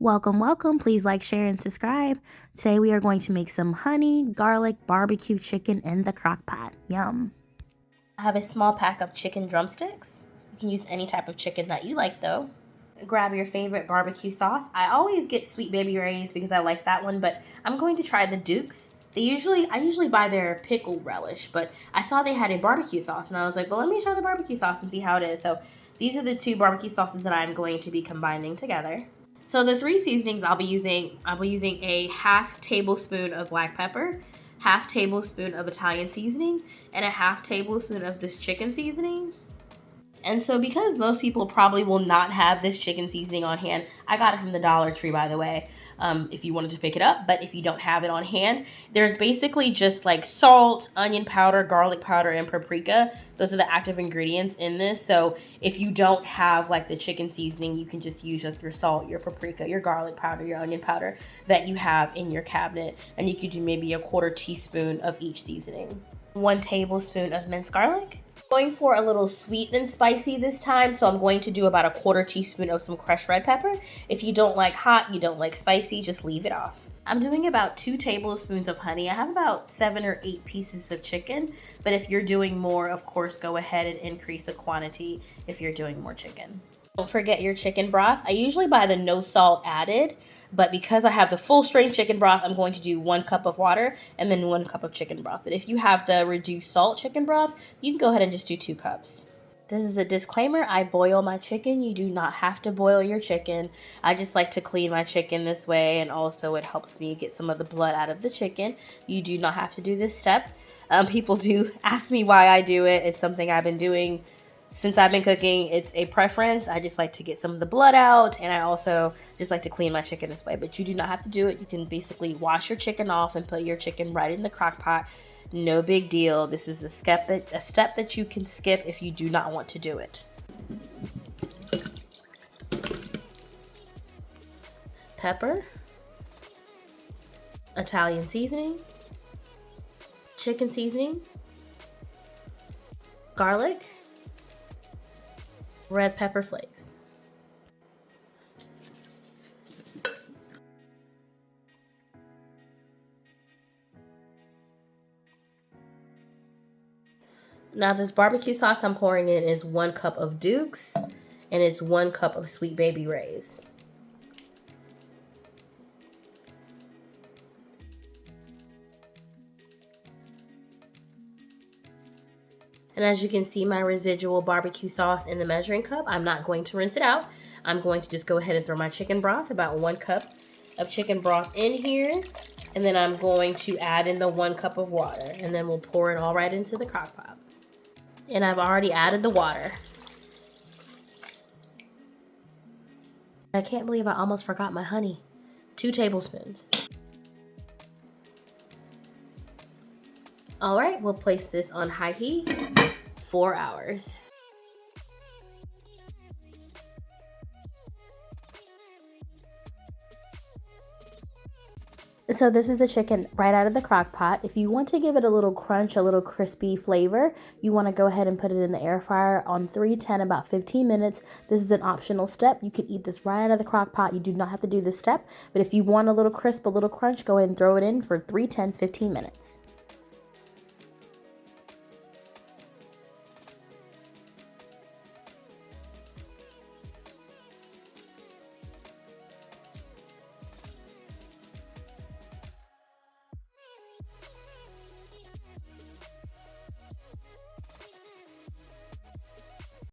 Welcome, welcome. Please like, share, and subscribe. Today we are going to make some honey, garlic, barbecue chicken in the crock pot. Yum. I have a small pack of chicken drumsticks. You can use any type of chicken that you like though. Grab your favorite barbecue sauce. I always get Sweet Baby Ray's because I like that one, but I'm going to try the Duke's. I usually buy their pickle relish, but I saw they had a barbecue sauce and I was like, well, let me try the barbecue sauce and see how it is. So these are the two barbecue sauces that I'm going to be combining together. So the three seasonings I'll be using a half tablespoon of black pepper, half tablespoon of Italian seasoning, and a half tablespoon of this chicken seasoning. And so because most people probably will not have this chicken seasoning on hand, I got it from the Dollar Tree, by the way, if you wanted to pick it up. But if you don't have it on hand, there's basically just like salt, onion powder, garlic powder, and paprika. Those are the active ingredients in this. So if you don't have like the chicken seasoning, you can just use like your salt, your paprika, your garlic powder, your onion powder that you have in your cabinet. And you could do maybe a 1/4 teaspoon of each seasoning. 1 tablespoon of minced garlic. Going for a little sweet and spicy this time, so I'm going to do about a 1/4 teaspoon of some crushed red pepper. If you don't like hot, you don't like spicy, just leave it off. I'm doing about 2 tablespoons of honey. I have about 7 or 8 pieces of chicken, but if you're doing more, of course, go ahead and increase the quantity if you're doing more chicken. Don't forget your chicken broth. I usually buy the no salt added, but because I have the full strength chicken broth, I'm going to do 1 cup of water and then 1 cup of chicken broth. But if you have the reduced salt chicken broth, you can go ahead and just do 2 cups. This is a disclaimer. I boil my chicken. You do not have to boil your chicken. I just like to clean my chicken this way, and also it helps me get some of the blood out of the chicken. You do not have to do this step. People do ask me why I do it. It's something I've been doing since I've been cooking. It's a preference. I just like to get some of the blood out, and I also just like to clean my chicken this way. But you do not have to do it. You can basically wash your chicken off and put your chicken right in the crock pot. No big deal. This is a step that you can skip if you do not want to do it. Pepper, Italian seasoning, chicken seasoning, garlic, red pepper flakes. Now this barbecue sauce I'm pouring in is 1 cup of Duke's and it's 1 cup of Sweet Baby Ray's. And as you can see, my residual barbecue sauce in the measuring cup, I'm not going to rinse it out. I'm going to just go ahead and throw my chicken broth, about 1 cup of chicken broth in here. And then I'm going to add in the 1 cup of water, and then we'll pour it all right into the crock pot. And I've already added the water. I can't believe I almost forgot my honey. 2 tablespoons. All right, we'll place this on high heat, 4 hours. So this is the chicken right out of the crock pot. If you want to give it a little crunch, a little crispy flavor, you want to go ahead and put it in the air fryer on 310 about 15 minutes. This is an optional step. You can eat this right out of the crock pot. You do not have to do this step. But if you want a little crisp, a little crunch, go ahead and throw it in for 310, 15 minutes.